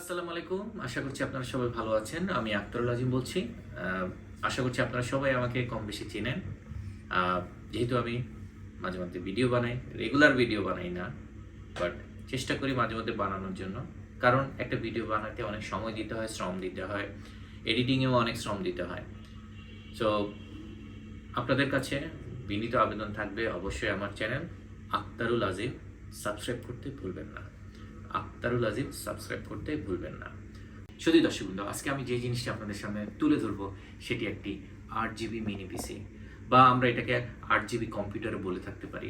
আসসালামু আলাইকুম। আশা করছি আপনারা সবাই ভালো আছেন। আমি আক্তারুল আজিম বলছি। আশা করছি আপনারা সবাই আমাকে কম বেশি চেনেন। যেহেতু আমি মাঝে মধ্যে ভিডিও বানাই, রেগুলার ভিডিও বানাই না, বাট চেষ্টা করি মাঝে মধ্যে বানানোর জন্য। কারণ একটা ভিডিও বানাতে অনেক সময় দিতে হয়, শ্রম দিতে হয়, এডিটিংয়েও অনেক শ্রম দিতে হয়। সো আপনাদের কাছে বিনীত আবেদন থাকবে, অবশ্যই আমার চ্যানেল আক্তারুল আজিম সাবস্ক্রাইব করতে ভুলবেন না। আক্তারুল আজিম সাবস্ক্রাইব করতে ভুলবেন না। শুধু দর্শকবৃন্দ, আজকে আমি যে জিনিসটা আপনাদের সামনে তুলে ধরবো সেটি একটি 8GB মিনি পিসি, বা আমরা এটাকে 8GB কম্পিউটারও বলে থাকতে পারি,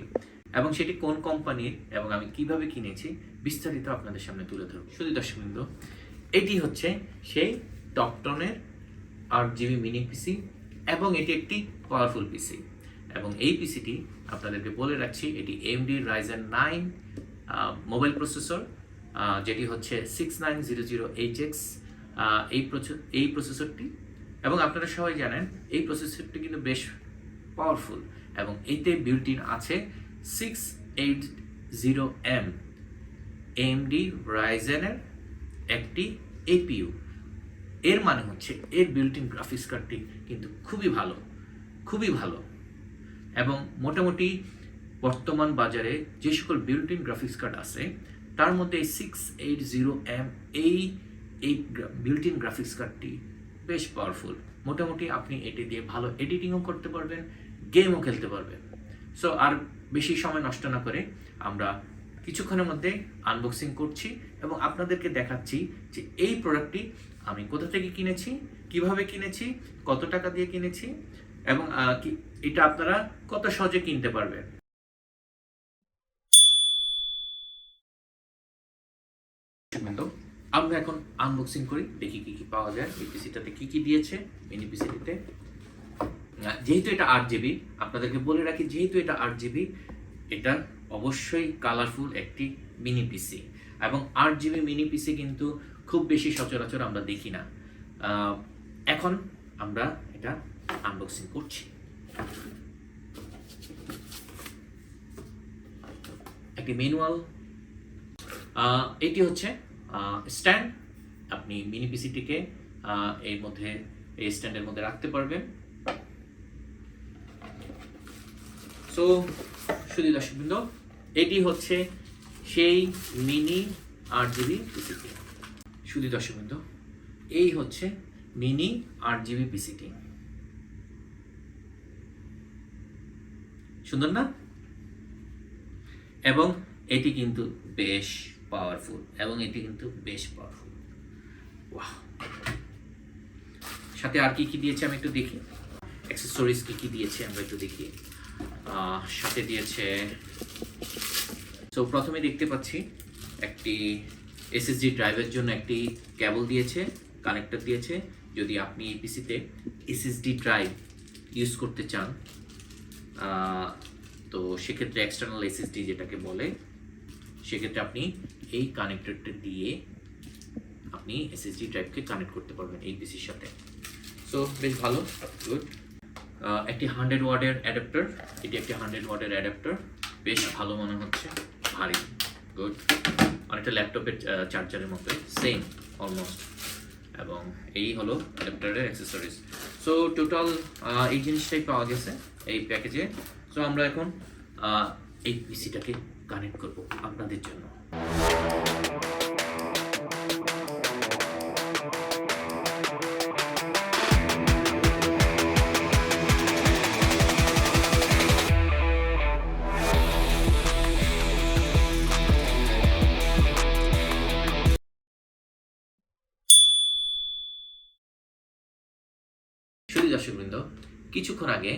এবং সেটি কোন কোম্পানির এবং আমি কিভাবে কিনেছি বিস্তারিত আপনাদের সামনে তুলে ধরবো। শুধু দর্শকবৃন্দ, এটি হচ্ছে সেই টপটনের 8GB মিনি পিসি, এবং এটি একটি পাওয়ারফুল পিসি। এবং এই পিসিটি আপনাদেরকে বলে রাখছি, এটি AMD Ryzen 9 মোবাইল প্রসেসর, যেটি হচ্ছে 6900HX এই প্রসেসরটি। এবং আপনারা সবাই জানেন এই প্রসেসরটি কিন্তু বেশ পাওয়ারফুল, এবং এতে বিল্ট ইন আছে 680M AMD Ryzen-এর একটি APU। এর মানে হচ্ছে এর বিল্ট ইন গ্রাফিক্স কার্ডটি কিন্তু খুবই ভালো, এবং মোটামুটি বর্তমান বাজারে যে সকল বিল্ট ইন গ্রাফিক্স কার্ড আছে তার মধ্যে এই 680M এই বিল্ট ইন গ্রাফিক্স কার্ডটি বেশ পাওয়ারফুল। মোটামুটি আপনি এটি দিয়ে ভালো এডিটিংও করতে পারবেন, গেমও খেলতে পারবেন। সো আর বেশি সময় নষ্ট না করে আমরা কিছুক্ষণের মধ্যে আনবক্সিং করছি, এবং আপনাদেরকে দেখাচ্ছি যে এই প্রোডাক্টটি আমি কোথা থেকে কিনেছি, কিভাবে কিনেছি, কত টাকা দিয়ে কিনেছি, এবং এটা আপনারা কত সহজে কিনতে পারবেন। আমরা এখন আনবক্সিং করি, দেখি কি কি পাওয়া যায় এই পিসিটাতে, কি কি দিয়েছে মিনি পিসিটিতে। যেহেতু এটা 8GB, আপনাদেরকে বলে রাখি, যেহেতু এটা 8GB, এটা অবশ্যই কালারফুল একটি মিনি পিসি, এবং 8GB মিনি পিসি কিন্তু খুব বেশি সচরাচর আমরা দেখি না। এখন আমরা এটা আনবক্সিং করছি। একটি ম্যানুয়াল, এটি হচ্ছে স্ট্যান্ড। আপনি মিনি পিসিটিকে এর মধ্যে, এই স্ট্যান্ডের মধ্যে রাখতে পারবেন। সো শুধু দর্শকবৃন্দ, এটি হচ্ছে সেই মিনি 8GB পিসিটি। শুধু দর্শকবৃন্দ, এই হচ্ছে মিনি 8GB পিসিটি। সুন্দর না? এবং এটি কিন্তু বেশ পাওয়ারফুল, ওয়াও! সাথে আর কি কি দিয়েছে আমি একটু দেখি, অ্যাক্সেসরিজ কি কি দিয়েছে আমরা একটু দেখি। সাথে দিয়েছে, তো প্রথমে দেখতে পাচ্ছি একটি SSD ড্রাইভের জন্য একটি কেবল দিয়েছে, কানেক্টর দিয়েছে। যদি আপনি এই পিসিতে SSD ড্রাইভ ইউজ করতে চান, তো সেক্ষেত্রে এক্সটার্নাল SSD যেটাকে বলে, সেক্ষেত্রে আপনি এই কানেক্টরটা দিয়ে আপনি SSD ড্রাইভকে কানেক্ট করতে পারবেন এই পিসির সাথে। সো বেশ ভালো, গুড। একটি 100 ওয়াটের অ্যাডাপ্টার, এটি একটি 100 ওয়াটের অ্যাডাপ্টার, বেশ ভালো মনে হচ্ছে, ভারী, গুড। অনেকটা ল্যাপটপের চার্জারের মতো, সেম অলমোস্ট। এবং এই হলো অ্যাডাপ্টারের অ্যাক্সেসরিজ। সো টোটাল এই জিনিসটাই পাওয়া গেছে এই প্যাকেজে। সো আমরা এখন এই পিসিটাকে কানেক্ট করব আপনাদের জন্য। শুধু দর্শকবৃন্দ, কিছুক্ষণ আগে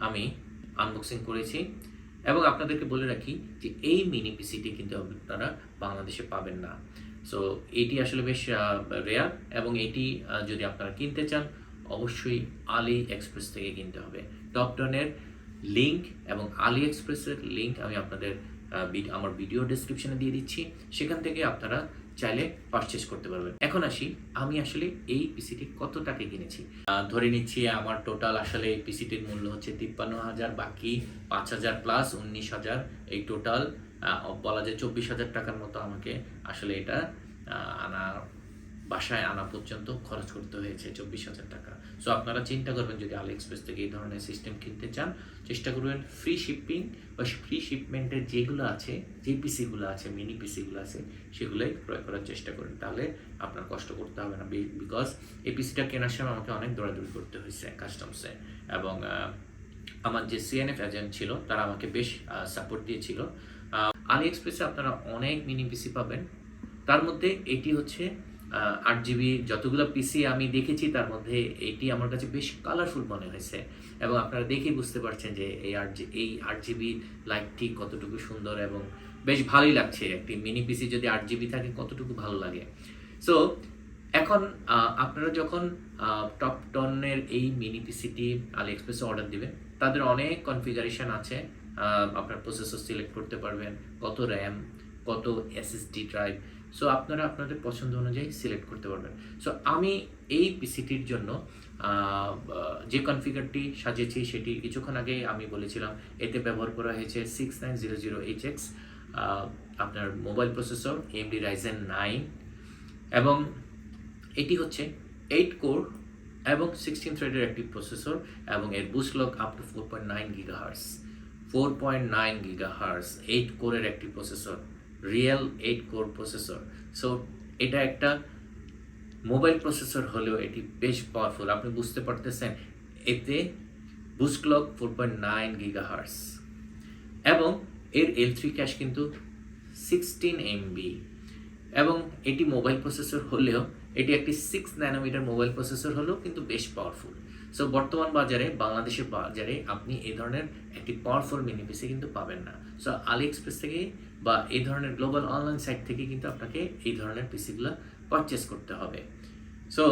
আমি আনবক্সিং করেছি, এবং আপনাদেরকে বলে রাখি যে এই মিনি পিসিটি কিন্তু আপনারা বাংলাদেশে পাবেন না। সো এটি আসলে বেশ রেয়ার, এবং এটি যদি আপনারা কিনতে চান অবশ্যই আলি এক্সপ্রেস থেকে কিনতে হবে। টপটনের লিঙ্ক এবং আলি এক্সপ্রেসের লিঙ্ক আমি আপনাদের আমার ভিডিও ডেসক্রিপশনে দিয়ে দিচ্ছি, সেখান থেকে আপনারা চাইলে পারচেস করতে পারবেন। এখন আসি, আমি আসলে এই পিসিটি কত টাকা কিনেছি। ধরে নিচ্ছি আমার টোটাল আসলে এই পিসিটির মূল্য হচ্ছে 53,000, বাকি 5,000 প্লাস 19,000, এই টোটাল বলা যায় 24,000 টাকার মতো আমাকে আসলে এটা আনা বাসায় আনা পর্যন্ত খরচ করতে হয়েছে 24,000 টাকা। সো আপনারা চিন্তা করবেন যদি আলি এক্সপ্রেস থেকে এই ধরনের সিস্টেম কিনতে চান, চেষ্টা করবেন ফ্রি শিপিং বা ফ্রি শিপমেন্টের যেগুলো আছে, যে পিসিগুলো আছে, মিনি পিসিগুলো আছে, সেগুলোই ক্রয় করার চেষ্টা করুন। তাহলে আপনার কষ্ট করতে হবে না, বিকজ এই পিসিটা কেনার সময় আমাকে অনেক দৌড়াদৌড়ি করতে হয়েছে কাস্টমসে, এবং আমার যে সিএনএফ এজেন্ট ছিল তারা আমাকে বেশ সাপোর্ট দিয়েছিল। আলি এক্সপ্রেসে আপনারা অনেক মিনি পিসি পাবেন, তার মধ্যে এটি হচ্ছে 8GB। যতগুলো পিসি আমি দেখেছি তার মধ্যে এটি আমার কাছে বেশ কালারফুল মনে হয়েছে, এবং আপনারা দেখেই বুঝতে পারছেন যে এই 8GB লাইটটি কতটুকু সুন্দর এবং বেশ ভালোই লাগছে। একটি মিনি পিসি যদি 8GB থাকে কতটুকু ভালো লাগে। সো এখন আপনারা যখন টপটনের এই মিনি পিসিটি আলি এক্সপ্রেসে অর্ডার দিবেন, তাদের অনেক কনফিগারেশন আছে। আপনার প্রসেসর সিলেক্ট করতে পারবেন, কত র্যাম, কত এসএসডি ড্রাইভ। সো আপনারা আপনাদের পছন্দ অনুযায়ী সিলেক্ট করতে পারবেন। সো আমি এই পিসিটির জন্য যে কনফিগারটি সাজিয়েছি সেটি কিছুক্ষণ আগে আমি বলেছিলাম। এতে ব্যবহার করা হয়েছে 6900HX আপনার মোবাইল প্রসেসর AMD Ryzen 9, এবং এটি হচ্ছে 8 কোর এবং 16 থ্রেডের একটি প্রসেসর, এবং এর boost clock up to 4.9 GHz 4.9 GHz 8 কোরের একটি processor, real 8 core processor. So এটা একটা মোবাইল প্রসেসর হলেও এটি বেশ পাওয়ারফুল। আপনি বুঝতে পারতেছেন এতে বুস্ট ক্লক 4.9 GHz, এবং এর L3 ক্যাশ কিন্তু 16 MB, এবং এটি মোবাইল প্রসেসর হলেও এটি একটি 6 ন্যানোমিটার মোবাইল প্রসেসর হলেও কিন্তু বেশ পাওয়ারফুল। সো বর্তমান বাজারে, বাংলাদেশের বাজারে আপনি এই ধরনের একটি পাওয়ারফুল মিনি পিসি কিন্তু পাবেন না। সো আলি এক্সপ্রেস থেকে বা এই ধরনের গ্লোবাল অনলাইন সাইট থেকে কিন্তু আপনাকে এই ধরনের পিসিগুলো পারচেস করতে হবে। সো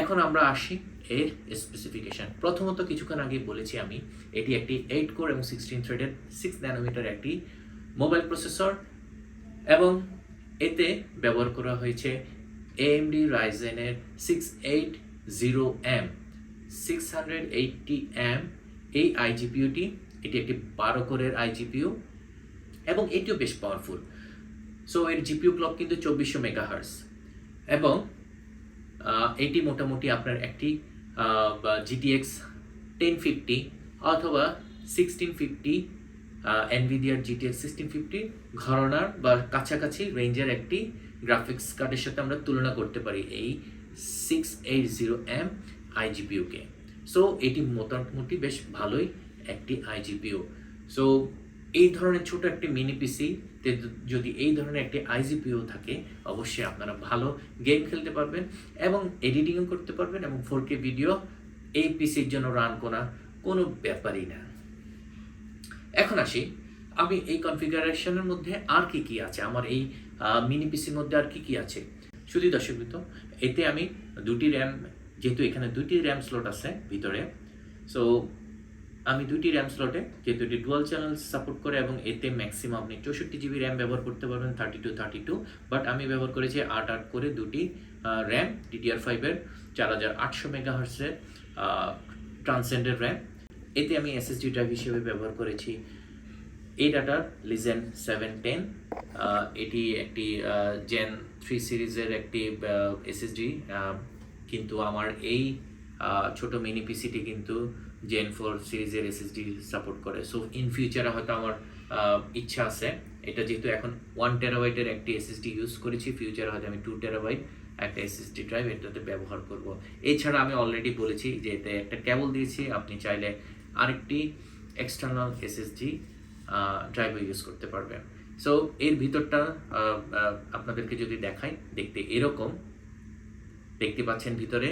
এখন আমরা আসি এর স্পেসিফিকেশন। প্রথমত কিছুক্ষণ আগে বলেছি আমি, এটি একটি 8 কোর এবং 16 থ্রেডের 6 ন্যানোমিটার একটি মোবাইল প্রসেসর, এবং এতে ব্যবহার করা হয়েছে AMD Ryzen এর 680M 680M এই আইজিপিইউটি। এটি একটি 12 কোরের আইজিপিইউ, এবং এটিও বেশ পাওয়ারফুল। সো এর জিপিইউ ক্লক কিন্তু 2400 মেগাহার্টজ, এবং এটি মোটামুটি আপনার একটি GTX 1050 অথবা 1650 NVIDIAর GTX 1650 ঘরানার বা কাছাকাছি রেঞ্জের একটি গ্রাফিক্স কার্ডের সাথে আমরা তুলনা করতে পারি এই 680M আইজিপিইউকে। সো এটি মোটামুটি বেশ ভালোই একটি আইজিপিইউ। সো এই ধরনের ছোট একটি মিনি পিসিতে যদি এই ধরনের একটি আইজিপিইউ থাকে, অবশ্যই আপনারা ভালো গেম খেলতে পারবেন এবং এডিটিংও করতে পারবেন, এবং 4K ভিডিও এই পিসির জন্য রান করা কোনো ব্যাপারই না। এখন আসি আমি এই কনফিগারেশনের মধ্যে আর কি আছে, আমার এই মিনি পিসির মধ্যে আর কি আছে। শুধু দর্শকবৃন্দ, এতে আমি দুটি র্যাম, যেহেতু এখানে দুটি র্যাম স্লট আছে ভিতরে, সো আমি দুটি র্যাম স্লটে, যেহেতু এটি ডুয়াল চ্যানেল সাপোর্ট করে এবং এতে ম্যাক্সিমাম আপনি 64GB র্যাম ব্যবহার করতে পারবেন, 32, বাট আমি ব্যবহার করেছি 8 করে দুটি র্যাম DDR5 এর 4800 মেগাহার্টজের ট্রান্সেন্ডের র্যাম। এতে আমি এসএসডি ড্রাইভ হিসেবে ব্যবহার করেছি এই ডাটার লিজেন 710। এটি একটি জেন 3 সিরিজের একটি এসএসডি, কিন্তু আমার এই ছোট মিনি পিসিটি কিন্তু জেন 4 সিরিজের এসএসডি সাপোর্ট করে। সো ইন ফিউচারে হয়তো আমার ইচ্ছা আছে, এটা যেহেতু এখন 1 টেরাবাইটের একটি এসএসডি ইউজ করেছি, ফিউচারে হয়তো আমি 2 টেরাবাইট একটা এসএসডি ড্রাইভ এটাতে ব্যবহার করব। এছাড়া আমি অলরেডি বলেছি যে এতে একটা কেবল দিয়েছি, আপনি চাইলে আরেকটি এক্সটার্নাল এসএসডি ড্রাইভও ইউজ করতে পারবেন। সো এর ভিতরটা আপনাদেরকে যদি দেখাই, দেখতে এরকম দেখতে পাচ্ছেন। ভিতরে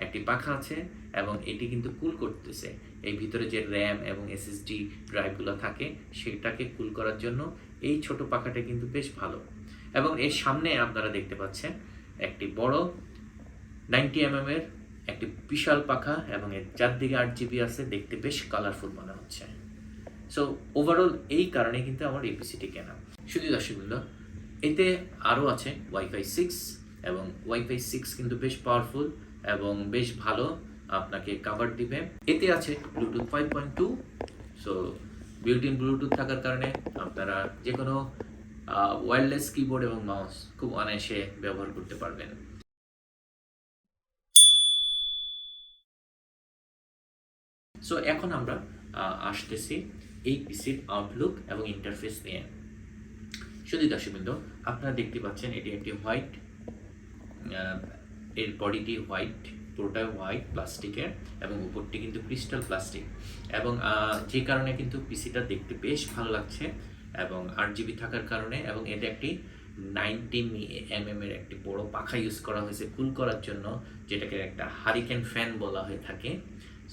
একটি পাখা আছে এবং এটি কিন্তু কুল করতেছে। এই ভিতরে যে র্যাম এবং এসএসডি ড্রাইভগুলো থাকে সেটাকে কুল করার জন্য এই ছোট পাখাটা কিন্তু বেশ ভালো। এবং এর সামনে আপনারা দেখতে পাচ্ছেন একটি বড় 90mm এর একটি বিশাল পাখা, এবং এর চারদিকে 8GB আছে, দেখতে বেশ কালারফুল মনে হচ্ছে। সো ওভারঅল এই কারণে কিন্তু আমার এই পিসিটি কেনা। শুধু দর্শকবৃন্দ, এতে আরও আছে ওয়াইফাই 6, এবং ওয়াইফাই 6 কিন্তু বেশ পাওয়ারফুল এবং বেশ ভালো আপনাকে কাভার দিবে। এতে আছে Bluetooth 5.2। So built in Bluetooth থাকার কারণে আপনারা যে কোনো ওয়্যারলেস কিবোর্ড এবং মাউস খুব অনায়াসে ব্যবহার করতে পারবেন। সো এখন আমরা আসতেছি এই পিসির আউটলুক এবং ইন্টারফেস নিয়ে। শুধু দর্শকবৃন্দ, আপনারা দেখতে পাচ্ছেন এটি একটি হোয়াইট, এর বডিটি হোয়াইট, পুরোটা হোয়াইট প্লাস্টিকের এবং উপরটি কিন্তু ক্রিস্টাল প্লাস্টিক, এবং যে কারণে কিন্তু পিসিটা দেখতে বেশ ভালো লাগছে এবং 8GB থাকার কারণে, এবং এতে একটি 90mm এর একটি বড় পাখা ইউজ করা হয়েছে কুল করার জন্য, যেটাকে একটা হারিকেন ফ্যান বলা হয়ে থাকে।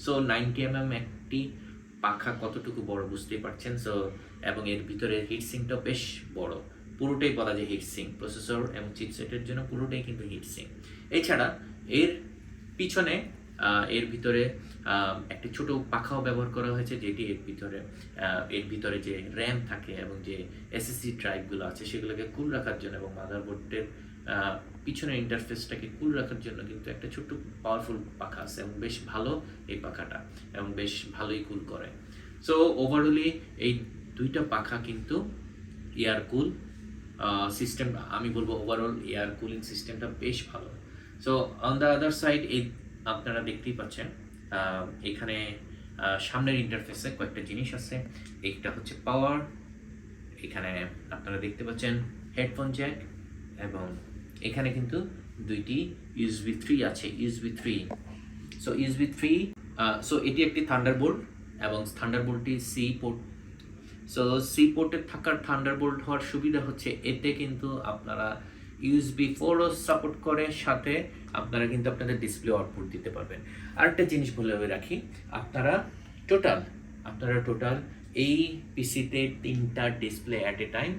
সো 90mm একটি পাখা কতটুকু বড় বুঝতেই পারছেন। সো এবং এর ভিতরে হিটসিংটাও বেশ বড়, পুরোটাই বলা যায় হিটসিং, প্রসেসর এবং চিপসেটের জন্য পুরোটাই কিন্তু হিটসিং। এছাড়া এর পিছনে এর ভিতরে একটি ছোট পাখাও ব্যবহার করা হয়েছে, যেটি এর ভিতরে যে র্যাম থাকে এবং যে এসএসডি ড্রাইভগুলো আছে সেগুলোকে কুল রাখার জন্য, এবং মাদারবোর্ডের পিছনের ইন্টারফেসটাকে কুল রাখার জন্য কিন্তু একটা ছোট্ট পাওয়ারফুল পাখা আছে, এবং বেশ ভালো এই পাখাটা, এবং বেশ ভালোই কুল করে। সো ওভারঅলি এই দুইটা পাখা কিন্তু এয়ার কুল সিস্টেম, আমি বলবো ওভারঅল এয়ার কুলিং সিস্টেমটা বেশ ভালো। So on the other side এই আপনারা দেখতেই পাচ্ছেন এখানে সামনের ইন্টারফেসে কয়েকটা জিনিস আছে। একটা হচ্ছে পাওয়ার, এখানে আপনারা দেখতে পাচ্ছেন হেডফোন জ্যাক, এবং এখানে কিন্তু দুইটি USB 3 আছে, USB 3। সো USB 3, সো এটি একটি থান্ডারবোল্ট, এবং থান্ডারবোল্টটি সি পোর্ট। সো সি পোর্টে থাকার থান্ডারবোল্ট হওয়ার সুবিধা হচ্ছে এতে কিন্তু আপনারা USB 4ও সাপোর্ট করে, সাথে আপনারা কিন্তু আপনাদের ডিসপ্লে আউটপুট দিতে পারবেন। আরেকটা জিনিস বলে রাখি, আপনারা টোটাল এই পিসিতে 3টা ডিসপ্লে অ্যাট এ টাইম,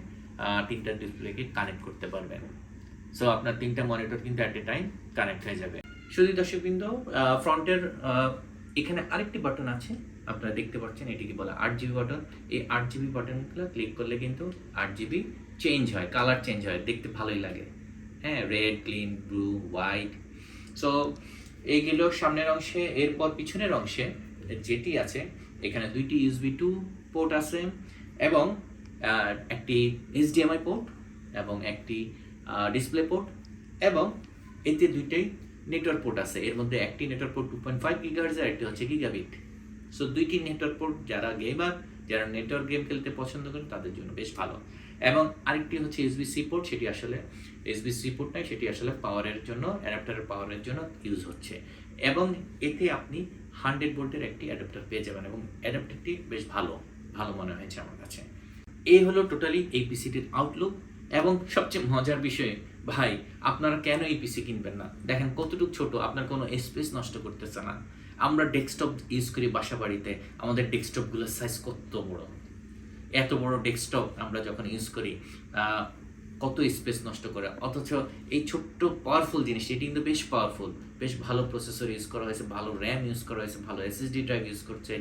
3টা ডিসপ্লেকে কানেক্ট করতে পারবেন। সো আপনার 3টা মনিটর কিন্তু অ্যাট এ টাইম কানেক্ট হয়ে যাবে। শুধু দর্শকবৃন্দ, ফ্রন্টের এখানে আরেকটি বাটন আছে, আপনারা দেখতে পাচ্ছেন, এটিকে বলা 8GB বাটন। এই 8GB বাটনগুলো ক্লিক করলে কিন্তু 8GB চেঞ্জ হয়, কালার চেঞ্জ হয়, দেখতে ভালোই লাগে। হ্যাঁ, red, green, blue, white. So এইগুলো সামনের অংশে। এরপর পিছনের অংশে যেটি আছে, এখানে দুইটি USB 2 পোর্ট আছে, এবং একটি HDMI পোর্ট, এবং একটি ডিসপ্লে পোর্ট, এবং এতে দুইটাই নেটওয়ার্ক পোর্ট আছে। এর মধ্যে একটি নেটওয়ার্ক পোর্ট 2.5 GHz আর একটি হচ্ছে গিগাবিট। সো দুইটি নেটওয়ার্ক পোর্ট যারা গেমার, যারা নেটওয়ার্ক গেম খেলতে পছন্দ করেন তাদের জন্য বেশ ভালো। এবং আরেকটি হচ্ছে USB-C পোর্ট, সেটি আসলে USB-C পোর্ট নয়, সেটি আসলে পাওয়ারের জন্য, অ্যাডাপ্টারের পাওয়ারের জন্য ইউজ হচ্ছে। এবং এতে আপনি 100 ভোল্টের একটি অ্যাডাপ্টার পেয়ে যাবেন, এবং অ্যাডাপ্টারটি বেশ ভালো মনে হয়েছে আমার কাছে। এই হলো টোটালি এই পিসিটির আউটলুক। এবং সবচেয়ে মজার বিষয়, ভাই আপনারা কেন এই পিসি কিনবেন না? দেখেন কতটুকু ছোট, আপনার কোনো স্পেস নষ্ট করতেছে না। আমরা ডেস্কটপ ইউজ করি বাসা বাড়িতে, আমাদের ডেস্কটপগুলোর সাইজ কত বড়, এত বড় ডেস্কটপ আমরা যখন ইউজ করি কত স্পেস নষ্ট করে, অথচ এই ছোট্ট পাওয়ারফুল জিনিস, এটি কিন্তু বেশ পাওয়ারফুল, বেশ ভালো প্রসেসর ইউজ করা হয়েছে, ভালো র্যাম ইউজ করা হয়েছে, ভালো SSD ড্রাইভ ইউজ করছে,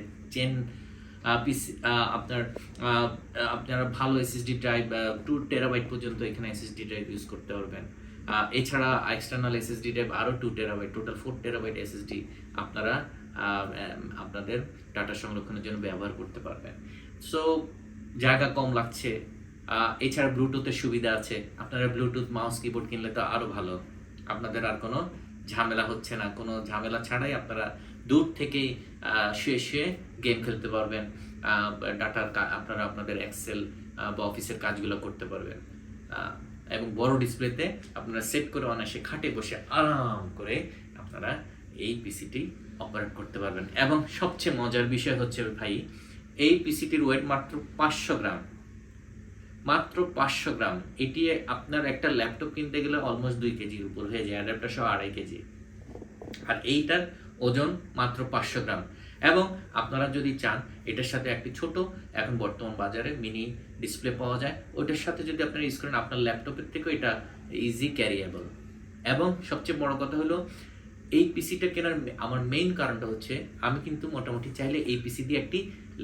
আপনারা ভালো SSD ড্রাইভ 2 টেরাবাইট পর্যন্ত এখানে SSD ড্রাইভ ইউজ করতে পারবেন। এছাড়া এক্সটার্নাল SSD ড্রাইভ আরও 2 টেরাবাইট, টোটাল 4 টেরাবাইট SSD আপনারা আপনাদের ডাটা সংরক্ষণের জন্য ব্যবহার করতে পারবেন। সো জায়গা কম লাগছে। এছাড়া ব্লুটুথের সুবিধা আছে, আপনারা ব্লুটুথ মাউস কিবোর্ড কিনলে তো আরও ভালো, আপনাদের আর কোনো ঝামেলা হচ্ছে না। কোনো ঝামেলা ছাড়াই আপনারা দূর থেকেই শুয়ে গেম খেলতে পারবেন, আপনারা আপনাদের এক্সেল বা অফিসের কাজগুলো করতে পারবেন, এবং বড় ডিসপ্লেতে আপনারা সেট করে অনায়াসে খাটে বসে আরাম করে আপনারা এই পিসিটি অপারেট করতে পারবেন। এবং সবচেয়ে মজার বিষয় হচ্ছে ভাই, এই পিসিটির ওয়েট মাত্র 500 গ্রাম, মাত্র 500 গ্রাম। এটি আপনার একটা ল্যাপটপ কিনতে গেলে অলমোস্ট 2 কেজির উপর হয়ে যায়, অ্যাডাপ্টার সহ 2.5 কেজি, আর এইটার ওজন মাত্র 500 গ্রাম। এবং আপনারা যদি চান এটার সাথে একটি ছোট, এখন বর্তমান বাজারে মিনি ডিসপ্লে পাওয়া যায়, ওইটার সাথে যদি আপনারা ইউজ করেন আপনার ল্যাপটপের থেকেও এটা ইজি ক্যারিয়েবল। এবং সবচেয়ে বড় কথা হলো, এই পিসিটা কেনার আমার মেইন কারণটা হচ্ছে, আমি কিন্তু মোটামুটি চাইলে এই পিসি দিয়ে একটি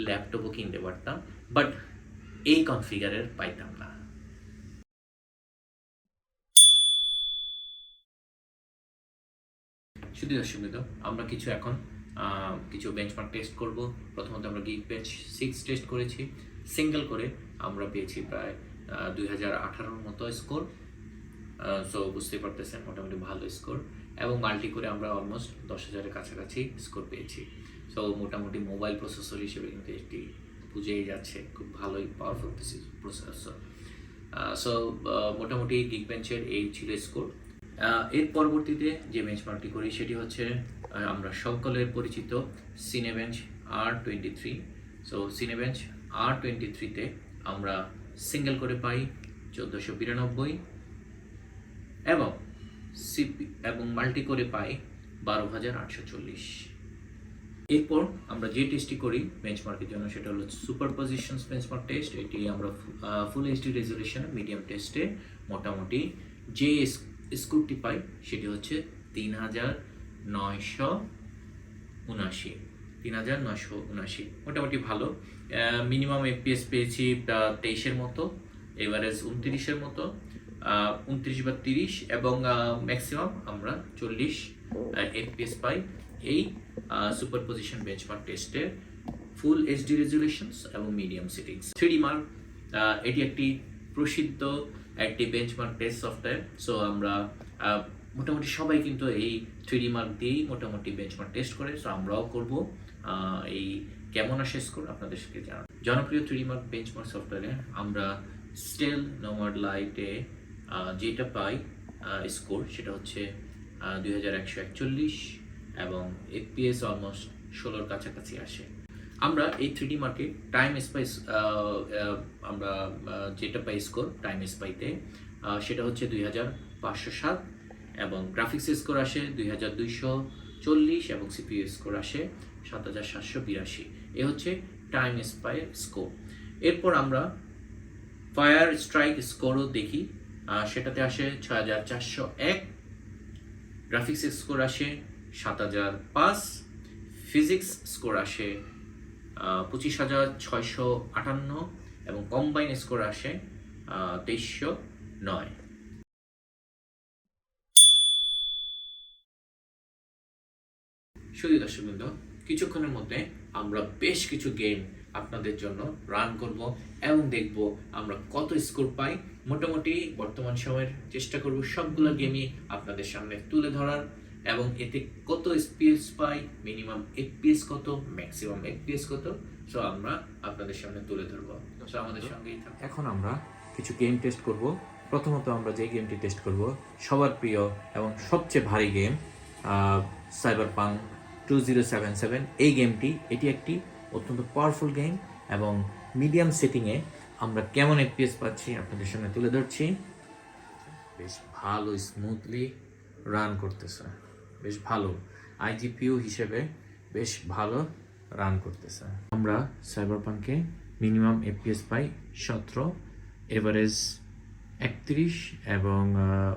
ল্যাপটপও কিনতে পারতাম, বাট এই কনফিগারের পাইতাম না। শুধু দর্শক, আমরা এখন কিছু বেঞ্চমার্ক টেস্ট করব। প্রথমত আমরা Geekbench 6 টেস্ট করেছি, সিঙ্গেল করে আমরা পেয়েছি প্রায় 2018 মতো স্কোর। সো বুঝতে পারতেছেন মোটামুটি ভালো স্কোর, এবং মাল্টি করে আমরা অলমোস্ট 10,000-এর কাছাকাছি স্কোর পেয়েছি। সো মোটামুটি মোবাইল প্রসেসর হিসেবে কিন্তু এটি বুঝেই যাচ্ছে খুব ভালোই পাওয়ারফুল প্রসেসর। সো মোটামুটি গিগবেঞ্চের এই ছিল স্কোর। এর পরবর্তীতে যে বেঞ্চমার্কটি করি সেটি হচ্ছে আমরা সকলের পরিচিত সিনেবেঞ্চ R23। সো সিনেবেঞ্চ R23-তে আমরা সিঙ্গেল করে পাই 1492 এবং মাল্টি করে পাই 12,840। এরপর আমরা যে টেস্টটি করি বেঞ্চমার্কের জন্য সেটা হলো সুপারপজিশনস বেঞ্চমার্ক টেস্ট। এটি আমরা ফুল এইচডি রেজলিউশন মিডিয়াম টেস্টে মোটামুটি যে স্কোরটি পাই সেটি হচ্ছে 3979 মোটামুটি ভালো। মিনিমাম এফপিএস পেয়েছি 23-এর মতো, এভারেজ 29-এর মতো, 29 বা 30, এবং ম্যাক্সিমাম আমরা 40 এফপিএস পাই এই সুপারপজিশন বেঞ্চমার্ক টেস্টে ফুল এইচডি রেজলিউশনস এবং মিডিয়াম সেটিংস। 3D মার্ক এটি একটি প্রসিদ্ধ একটি বেঞ্চমার্ক টেস্ট সফটওয়্যার। সো আমরা মোটামুটি সবাই কিন্তু এই 3D মার্ক দিয়েই মোটামুটি বেঞ্চমার্ক টেস্ট করে। সো আমরাও করব। এই কেমন আসে স্কোর আপনাদেরকে জানান। জনপ্রিয় 3D মার্ক বেঞ্চমার্ক সফটওয়্যারে আমরা স্টেল নোমাড লাইটে যেটা পাই স্কোর সেটা হচ্ছে 2141, এবং এফপিএস অলমোস্ট 16-র কাছাকাছি আসে। আমরা এই 3D মার্কে টাইম স্পাইস আমরা যেটা পাই স্কোর টাইম স্পাইতে সেটা হচ্ছে 2507, এবং গ্রাফিক্স স্কোর আসে 2240, এবং সিপিইউ স্কোর আসে 7782। এ হচ্ছে টাইম স্পাই স্কোর। এরপর আমরা ফায়ার স্ট্রাইক স্কোরও দেখি, সেটাতে আসে 6401, গ্রাফিক্স স্কোর আসে 7005, ফিজিক্স স্কোর আসে 25,658, এবং কম্বাইন স্কোর আসে 2309। শুধু দর্শকবৃন্দ, কিছুক্ষণের মধ্যে আমরা বেশ কিছু গেম আপনাদের জন্য রান করব এবং দেখব আমরা কত স্কোর পাই। মোটামুটি বর্তমান সময়ের চেষ্টা করব সবগুলো গেমই আপনাদের সামনে তুলে ধরার, এবং এতে কত এফপিএস পাই, মিনিমাম এফপিএস কত, ম্যাক্সিমাম এফপিএস কত, সো আমরা আপনাদের সামনে তুলে ধরবো। সো আমাদের সঙ্গেই থাকুন। এখন আমরা কিছু গেম টেস্ট করব। প্রথমত আমরা যে গেমটি টেস্ট করব সবার প্রিয় এবং সবচেয়ে ভারী গেম সাইবারপাঙ্ক 2077। এই গেমটি এটি একটি অত্যন্ত পাওয়ারফুল গেম, এবং মিডিয়াম সেটিংয়ে আমরা কেমন এফপিএস পাচ্ছি আপনাদের সামনে তুলে ধরছি। বেশ ভালো স্মুথলি রান করতেছে, বেশ ভালো আইজিপিইউ হিসেবে বেশ ভালো রান করতেছে। আমরা সাইবারপাঙ্কে মিনিমাম এফপিএস পাই 17, এভারেজ 31, এবং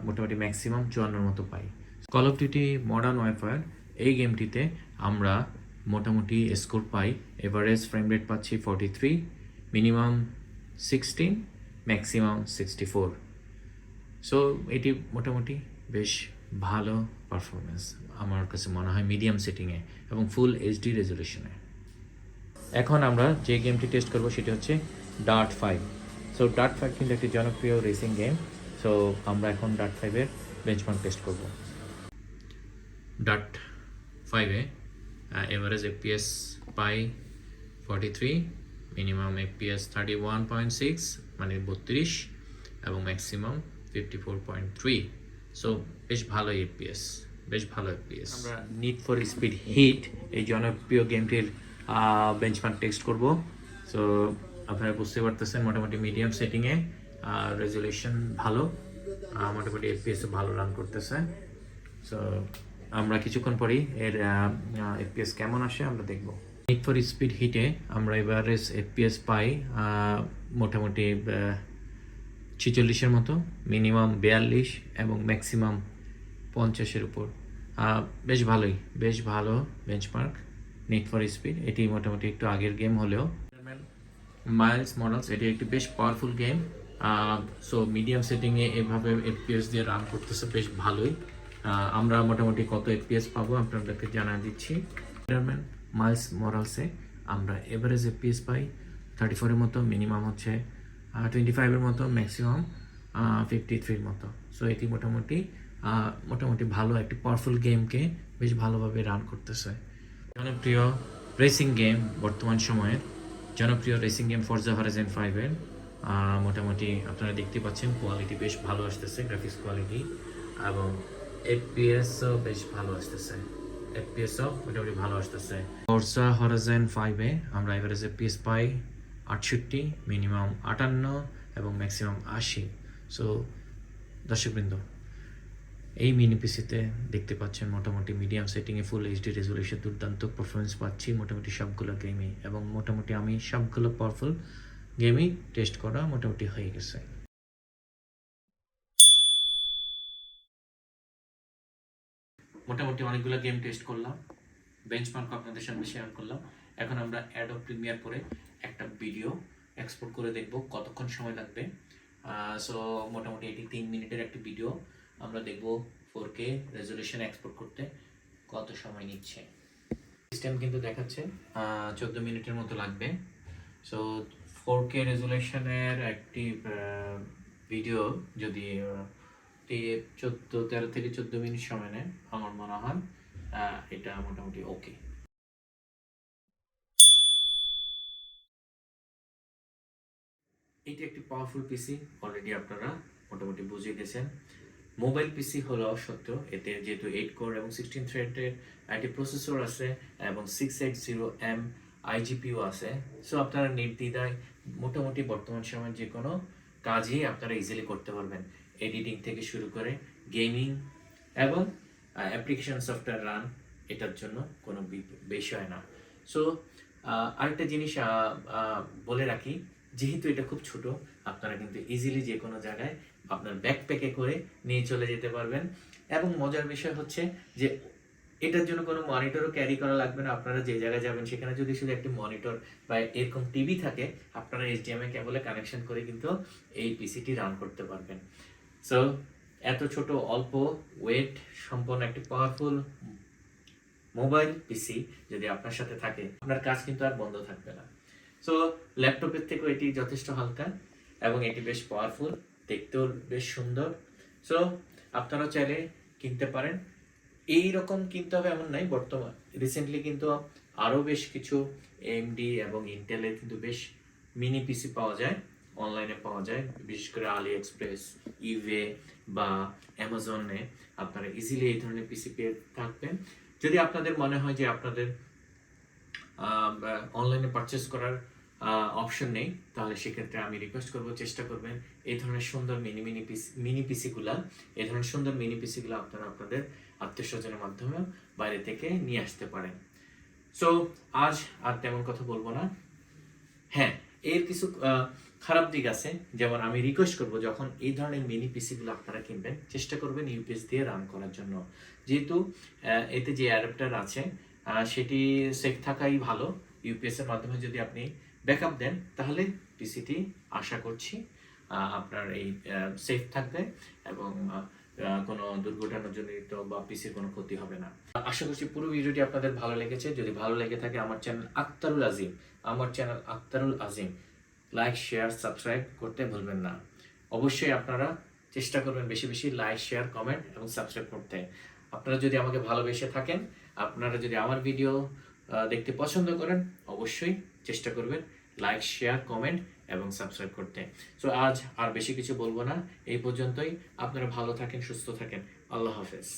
মোটামুটি ম্যাক্সিমাম 54-এর মতো পাই। Call of duty modern warfare এই গেমটিতে আমরা মোটামুটি স্কোর পাই, এভারেজ ফ্রেম রেট পাচ্ছি 43, মিনিমাম 16, ম্যাক্সিমাম 64। সো এটি মোটামুটি বেশ ভালো পারফরমেন্স আমার কাছে মনে হয় মিডিয়াম সেটিংয়ে এবং ফুল এইচডি রেজলিউশনে। এখন আমরা যে গেমটি টেস্ট করব সেটি হচ্ছে ডার্ট 5। সো ডার্ট 5 কিন্তু একটি জনপ্রিয় রেসিং গেম। সো আমরা এখন ডার্ট 5-এর বেঞ্চমার্ক টেস্ট করব। ডার্ট 5-এ এভারেজ এফপিএস পাই 43, মিনিমাম এফপিএস 31.6 মানে 32, এবং ম্যাক্সিমাম 54.3। সো বেশ ভালো এফপিএস, বেশ ভালো এফপিএস। আমরা নিড ফর স্পিড হিট এই জনপ্রিয় গেমটির বেঞ্চমার্ক টেস্ট করব। সো আপনারা বুঝতে পারতেছেন মোটামুটি মিডিয়াম সেটিংয়ে রেজলিউশন ভালো, মোটামুটি এফপিএস ভালো রান করতেছে। সো আমরা কিছুক্ষণ পরেই এর এফপিএস কেমন আসে আমরা দেখব। নিড ফর স্পিড হিটে আমরা এভারেজ এফপিএস পাই মোটামুটি 46-এর মতো, মিনিমাম 42, এবং ম্যাক্সিমাম 50-এর উপর। বেশ ভালোই, বেশ ভালো বেঞ্চমার্ক নিড ফর স্পিড। এটি মোটামুটি একটু আগের গেম হলেও মাইলস মডেলস এটি একটি বেশ পাওয়ারফুল গেম। সো মিডিয়াম সেটিংয়ে এভাবে এফপিএস দিয়ে রান করতেছে বেশ ভালোই। আমরা মোটামুটি কত এফপিএস পাবো আপনাদেরকে জানা দিচ্ছি। মাইলস মডেলসে আমরা এভারেজ এফপিএস পাই 34-এর মতো, মিনিমাম হচ্ছে 25-এর মতো, ম্যাক্সিমাম 53-র মতো। সো এটি মোটামুটি ভালো একটি পাওয়ারফুল গেমকে বেশ ভালোভাবে রান করতেছে। জনপ্রিয় রেসিং গেম, বর্তমান সময়ের জনপ্রিয় রেসিং গেম ফরজা হরাইজন 5-এর মোটামুটি আপনারা দেখতে পাচ্ছেন কোয়ালিটি বেশ ভালো আসতেছে, গ্রাফিক্স কোয়ালিটি, এবং এফপিএসও বেশ ভালো আসতেছে। এফপিএসও মোটামুটি ভালো আসতেছে। ফরজা হরাইজন 5-এ আমরা এভারেজ এফপিএস পাই 68, মিনিমাম 58 এবং ম্যাক্সিমাম 80। সো দর্শকবৃন্দ, এই মিনি পিসিতে দেখতে পাচ্ছেন মোটামুটি মিডিয়াম সেটিংয়ে ফুল এইচডি রেজুলেশন দুর্দান্ত পারফরমেন্স পাচ্ছি মোটামুটি সবগুলো গেমই, এবং মোটামুটি আমি সবগুলো পাওয়ারফুল গেমই টেস্ট করা মোটামুটি হয়ে গেছে। মোটামুটি অনেকগুলো গেম টেস্ট করলাম, বেঞ্চমার্ক আপনাদের সামনে শেয়ার করলাম। এখন আমরা অ্যাডোব প্রিমিয়ার করে একটা ভিডিও এক্সপোর্ট করে দেখব কতক্ষণ সময় লাগবে। সো মোটামুটি এটি 3 মিনিটের একটি ভিডিও, আমরা দেখব 4K রেজুলেশন এক্সপোর্ট করতে কত সময় নিচ্ছে। সিস্টেম কিন্তু দেখাচ্ছে 14 মিনিটের মতো লাগবে। সো 4K রেজুলেশনের একটি ভিডিও যদি 13 থেকে 14 মিনিট সময় নেয়, আমার মনে হয় এটা মোটামুটি ওকে। এটি একটি পাওয়ারফুল পিসি, অলরেডি আপনারা মোটামুটি বুঝে গেছেন। মোবাইল পিসি হলেও সত্ত্বেও এতে যেহেতু 8 কোর এবং 16 থ্রেডের একটি প্রসেসর আছে এবং 680M IGPU আছে, সো আপনারা নির্দ্বিধায় মোটামুটি বর্তমান সময়ের যে কোনো কাজই আপনারা ইজিলি করতে পারবেন, এডিটিং থেকে শুরু করে গেমিং এবং অ্যাপ্লিকেশন সফটওয়্যার রান, এটার জন্য কোনো বিষয় না। সো আরেকটা জিনিস বলে রাখি, যেহেতু এটা খুব ছোট, আপনারা কিন্তু ইজিলি যে কোনো জায়গায় আপনার ব্যাকপ্যাকে করে নিয়ে চলে যেতে পারবেন। এবং মজার বিষয় হচ্ছে যে এটার জন্য কোনো মনিটরও ক্যারি করা লাগবে না। আপনারা যে জায়গায় যাবেন সেখানে যদি শুধু একটি মনিটর বা এরকম টিভি থাকে, আপনারা HDMI কেবলে কানেকশন করে কিন্তু এই পিসিটি রান করতে পারবেন। সো এত ছোট অল্প ওয়েট সম্পন্ন একটি পাওয়ারফুল মোবাইল পিসি যদি আপনার সাথে থাকে, আপনার কাজ কিন্তু আর বন্ধ থাকবে না। সো ল্যাপটপের থেকেও এটি যথেষ্ট হালকা এবং এটি বেশ পাওয়ারফুল, দেখতেও বেশ সুন্দর। সো আপনারা চাইলে কিনতে পারেন। এই রকম কিনতে হবে এমন নাই, বর্তমান রিসেন্টলি কিন্তু আরও বেশ কিছু AMD এবং ইন্টেলের কিন্তু বেশ মিনি পিসি পাওয়া যায়, অনলাইনে পাওয়া যায়, বিশেষ করে আলি এক্সপ্রেস, ইবে বা অ্যামাজনে আপনারা ইজিলি এই ধরনের পিসি পেয়ে থাকবেন। যদি আপনাদের মনে হয় যে আপনাদের অনলাইনে পারচেস করার অপশন নেই, তাহলে সেক্ষেত্রে আমি রিকোয়েস্ট করব চেষ্টা করবেন এই ধরনের সুন্দর মিনি পিসিগুলা আপনারা আপনাদের আত্মীয় স্বজনের মাধ্যমে বাইরে থেকে নিয়ে আসতে পারেন। সো আজ আর তেমন কথা বলবো না। হ্যাঁ, এর কিছু খারাপ দিক আছে, যেমন আমি রিকোয়েস্ট করব যখন এই ধরনের মিনি পিসিগুলো আপনারা কিনবেন, চেষ্টা করবেন ইউপিএস দিয়ে রান করার জন্য, যেহেতু এতে যে অ্যাডাপ্টার আছে সেটি সেফ থাকাই ভালো। ইউপিএস এর মাধ্যমে যদি আপনি ব্যাকআপ দেন, তাহলে পিসিটি আশা করছি আপনার এই সেফ থাকবে এবং কোনো দুর্ঘটনাজনিত বা পিসির কোনো ক্ষতি হবে না। আশা করছি পুরো ভিডিওটি আপনাদের ভালো লেগেছে। যদি ভালো লেগে থাকে আমার চ্যানেল আক্তারুল আজিম লাইক, শেয়ার, সাবস্ক্রাইব করতে ভুলবেন না। অবশ্যই আপনারা চেষ্টা করবেন বেশি বেশি লাইক, শেয়ার, কমেন্ট এবং সাবস্ক্রাইব করতে। আপনারা যদি আমাকে ভালোবেসে থাকেন, আপনারা যদি আমার ভিডিও দেখতে পছন্দ করেন, অবশ্যই চেষ্টা করবেন লাইক, শেয়ার, কমেন্ট এবং সাবস্ক্রাইব করতে। সো আজ আর বেশি কিছু বলবো না, এই পর্যন্তই। আপনারা ভালো থাকেন, সুস্থ থাকেন। আল্লাহ হাফেজ।